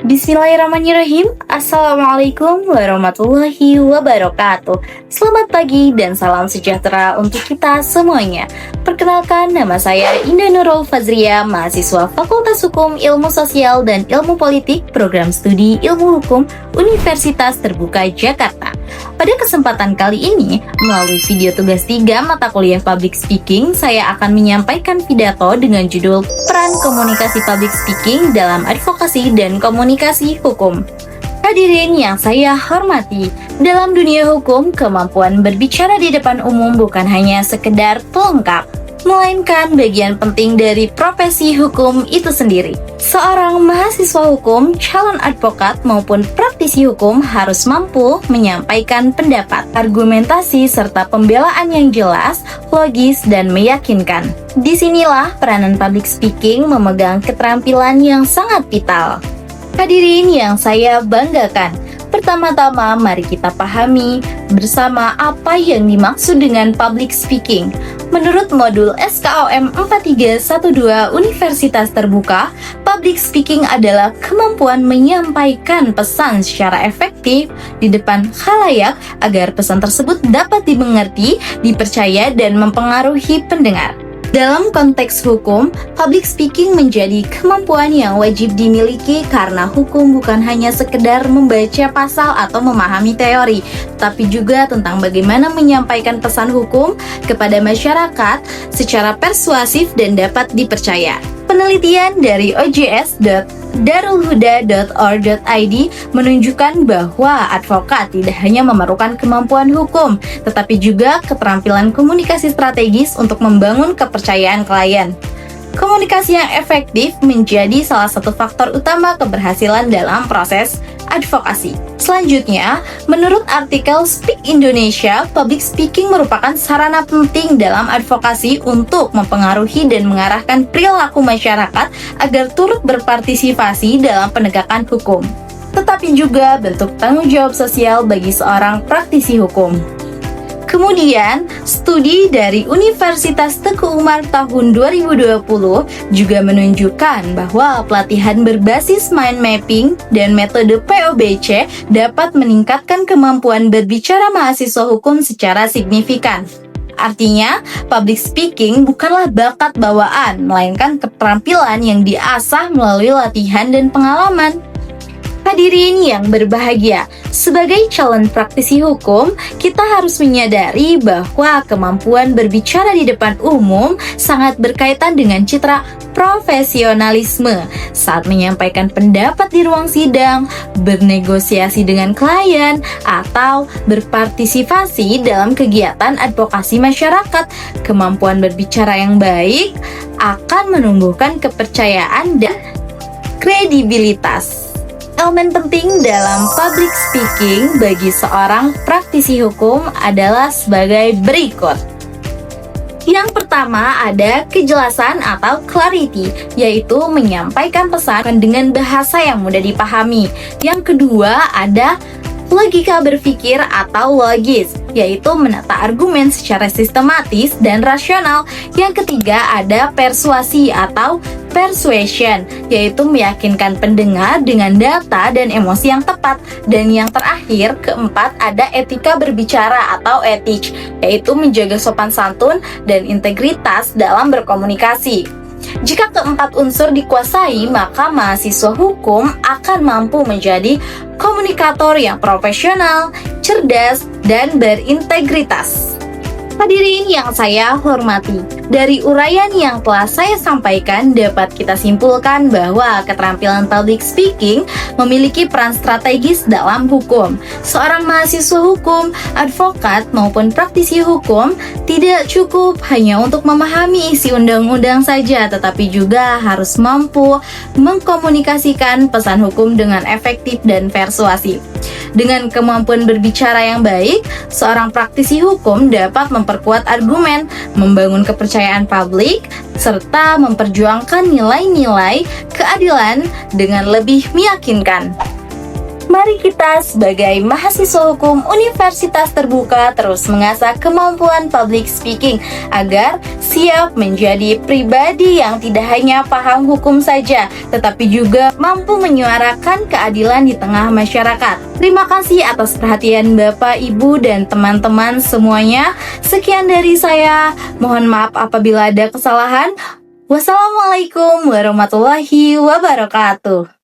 Bismillahirrahmanirrahim. Assalamualaikum warahmatullahi wabarakatuh. Selamat pagi dan salam sejahtera untuk kita semuanya. Perkenalkan, nama saya Indah Nurul Fazria, mahasiswa Fakultas Hukum Ilmu Sosial dan Ilmu Politik, Program Studi Ilmu Hukum, Universitas Terbuka Jakarta. Pada kesempatan kali ini, melalui video tugas 3 mata kuliah Public Speaking, saya akan menyampaikan pidato dengan judul Peran Komunikasi Public Speaking dalam Advokasi dan Komunikasi Hukum. Hadirin yang saya hormati, dalam dunia hukum, kemampuan berbicara di depan umum bukan hanya sekedar pelengkap, melainkan bagian penting dari profesi hukum itu sendiri. Seorang mahasiswa hukum, calon advokat maupun praktisi hukum harus mampu menyampaikan pendapat, argumentasi, serta pembelaan yang jelas, logis, dan meyakinkan. Disinilah peranan public speaking memegang keterampilan yang sangat vital. Hadirin yang saya banggakan, pertama-tama mari kita pahami bersama apa yang dimaksud dengan public speaking. Menurut modul SKOM 4312 Universitas Terbuka, public speaking adalah kemampuan menyampaikan pesan secara efektif di depan khalayak agar pesan tersebut dapat dimengerti, dipercaya, dan mempengaruhi pendengar. Dalam konteks hukum, public speaking menjadi kemampuan yang wajib dimiliki karena hukum bukan hanya sekedar membaca pasal atau memahami teori, tapi juga tentang bagaimana menyampaikan pesan hukum kepada masyarakat secara persuasif dan dapat dipercaya. Penelitian dari ojs.darulhuda.or.id menunjukkan bahwa advokat tidak hanya memerlukan kemampuan hukum, tetapi juga keterampilan komunikasi strategis untuk membangun kepercayaan klien. Komunikasi yang efektif menjadi salah satu faktor utama keberhasilan dalam proses advokasi. Selanjutnya, menurut artikel Speak Indonesia, public speaking merupakan sarana penting dalam advokasi untuk mempengaruhi dan mengarahkan perilaku masyarakat agar turut berpartisipasi dalam penegakan hukum, tetapi juga bentuk tanggung jawab sosial bagi seorang praktisi hukum. Kemudian, studi dari Universitas Teguh Umar tahun 2020 juga menunjukkan bahwa pelatihan berbasis mind mapping dan metode POBC dapat meningkatkan kemampuan berbicara mahasiswa hukum secara signifikan. Artinya, public speaking bukanlah bakat bawaan, melainkan keterampilan yang diasah melalui latihan dan pengalaman. Hadirin yang berbahagia, sebagai calon praktisi hukum, kita harus menyadari bahwa kemampuan berbicara di depan umum sangat berkaitan dengan citra profesionalisme saat menyampaikan pendapat di ruang sidang, bernegosiasi dengan klien, atau berpartisipasi dalam kegiatan advokasi masyarakat. Kemampuan berbicara yang baik akan menumbuhkan kepercayaan dan kredibilitas. Elemen penting dalam public speaking bagi seorang praktisi hukum adalah sebagai berikut. Yang pertama ada kejelasan atau clarity, yaitu menyampaikan pesan dengan bahasa yang mudah dipahami. Yang kedua ada logika berpikir atau logis, yaitu menata argumen secara sistematis dan rasional. Yang ketiga ada persuasi atau persuasion, yaitu meyakinkan pendengar dengan data dan emosi yang tepat. Dan yang terakhir, keempat, ada etika berbicara atau ethics, yaitu menjaga sopan santun dan integritas dalam berkomunikasi. Jika keempat unsur dikuasai, maka mahasiswa hukum akan mampu menjadi komunikator yang profesional, cerdas, dan berintegritas. Hadirin yang saya hormati, dari uraian yang telah saya sampaikan dapat kita simpulkan bahwa keterampilan public speaking memiliki peran strategis dalam hukum. Seorang mahasiswa hukum, advokat, maupun praktisi hukum tidak cukup hanya untuk memahami isi undang-undang saja, tetapi juga harus mampu mengkomunikasikan pesan hukum dengan efektif dan persuasif. Dengan kemampuan berbicara yang baik, seorang praktisi hukum dapat memperkuat argumen, membangun kepercayaan publik, serta memperjuangkan nilai-nilai keadilan dengan lebih meyakinkan. Mari kita sebagai mahasiswa hukum Universitas Terbuka terus mengasah kemampuan public speaking agar siap menjadi pribadi yang tidak hanya paham hukum saja, tetapi juga mampu menyuarakan keadilan di tengah masyarakat. Terima kasih atas perhatian Bapak, Ibu, dan teman-teman semuanya. Sekian dari saya. Mohon maaf apabila ada kesalahan. Wassalamualaikum warahmatullahi wabarakatuh.